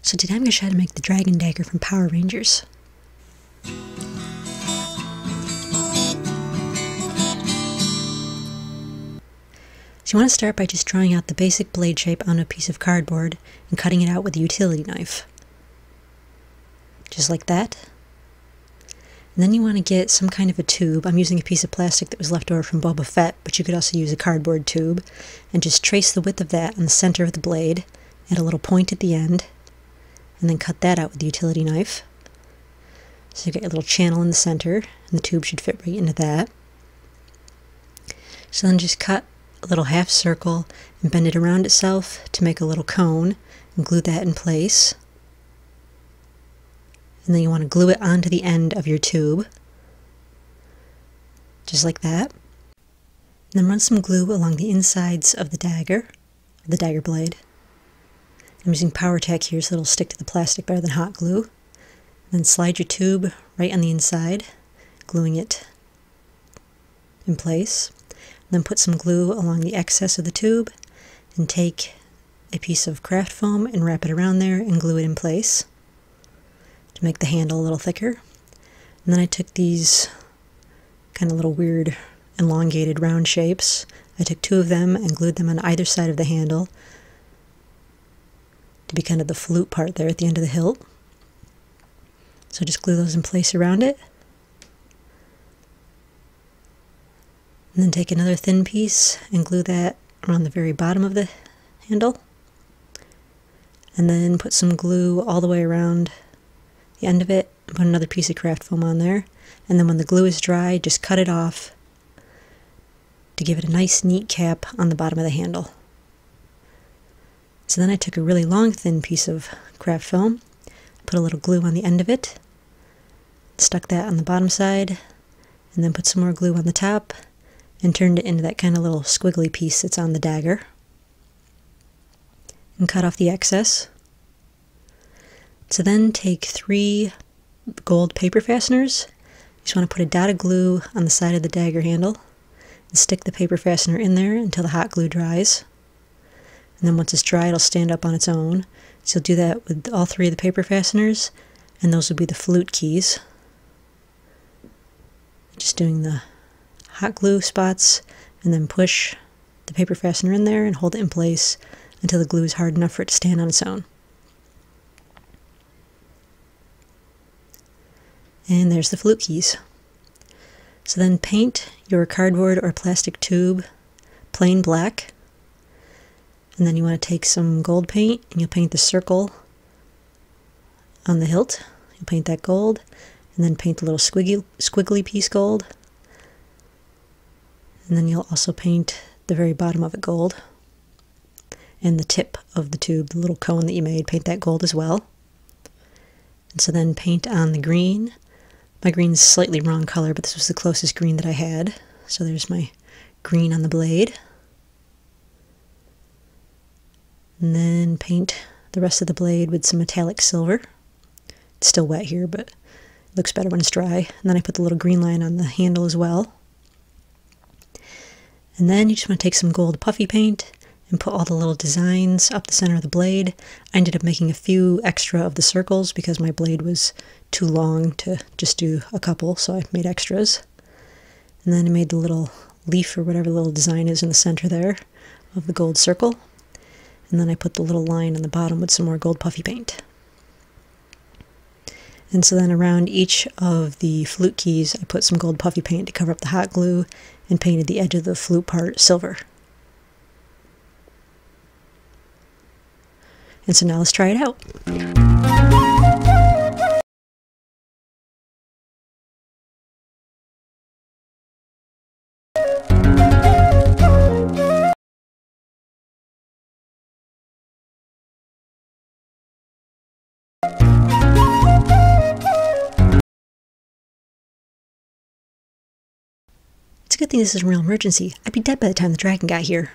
So today I'm going to try to make the dragon dagger from Power Rangers. So you want to start by just drawing out the basic blade shape on a piece of cardboard and cutting it out with a utility knife. Just like that. And then you want to get some kind of a tube. I'm using a piece of plastic that was left over from Boba Fett, but you could also use a cardboard tube. And just trace the width of that on the center of the blade, add a little point at the end, and then cut that out with the utility knife. So you get a little channel in the center, and the tube should fit right into that. So then just cut a little half circle and bend it around itself to make a little cone, and glue that in place. And then you want to glue it onto the end of your tube, just like that. And then run some glue along the insides of the dagger blade. I'm using Power Tack here so it'll stick to the plastic better than hot glue. Then slide your tube right on the inside, gluing it in place. Then put some glue along the excess of the tube, and take a piece of craft foam and wrap it around there and glue it in place to make the handle a little thicker. And then I took these kind of little weird elongated round shapes. I took two of them and glued them on either side of the handle to be kind of the flute part there at the end of the hilt. So just glue those in place around it. And then take another thin piece and glue that around the very bottom of the handle. And then put some glue all the way around the end of it, and put another piece of craft foam on there. And then when the glue is dry, just cut it off to give it a nice neat cap on the bottom of the handle. So then I took a really long thin piece of craft foam, put a little glue on the end of it, stuck that on the bottom side, and then put some more glue on the top, and turned it into that kind of little squiggly piece that's on the dagger. And cut off the excess. So then take 3 gold paper fasteners. You just want to put a dot of glue on the side of the dagger handle and stick the paper fastener in there until the hot glue dries. And then once it's dry, it'll stand up on its own. So you'll do that with all 3 of the paper fasteners, and those will be the flute keys. Just doing the hot glue spots, and then push the paper fastener in there and hold it in place until the glue is hard enough for it to stand on its own. And there's the flute keys. So then paint your cardboard or plastic tube plain black. And then you want to take some gold paint and you'll paint the circle on the hilt. You'll paint that gold, and then paint the little squiggly piece gold. And then you'll also paint the very bottom of it gold. And the tip of the tube, the little cone that you made, paint that gold as well. And so then paint on the green. My green's slightly wrong color, but this was the closest green that I had. So there's my green on the blade. And then paint the rest of the blade with some metallic silver. It's still wet here, but it looks better when it's dry. And then I put the little green line on the handle as well. And then you just want to take some gold puffy paint and put all the little designs up the center of the blade. I ended up making a few extra of the circles because my blade was too long to just do a couple, so I made extras. And then I made the little leaf or whatever the little design is in the center there of the gold circle. And then I put the little line on the bottom with some more gold puffy paint. And so then around each of the flute keys, I put some gold puffy paint to cover up the hot glue and painted the edge of the flute part silver. And so now let's try it out. It's a good thing this is a real emergency. I'd be dead by the time the dragon got here.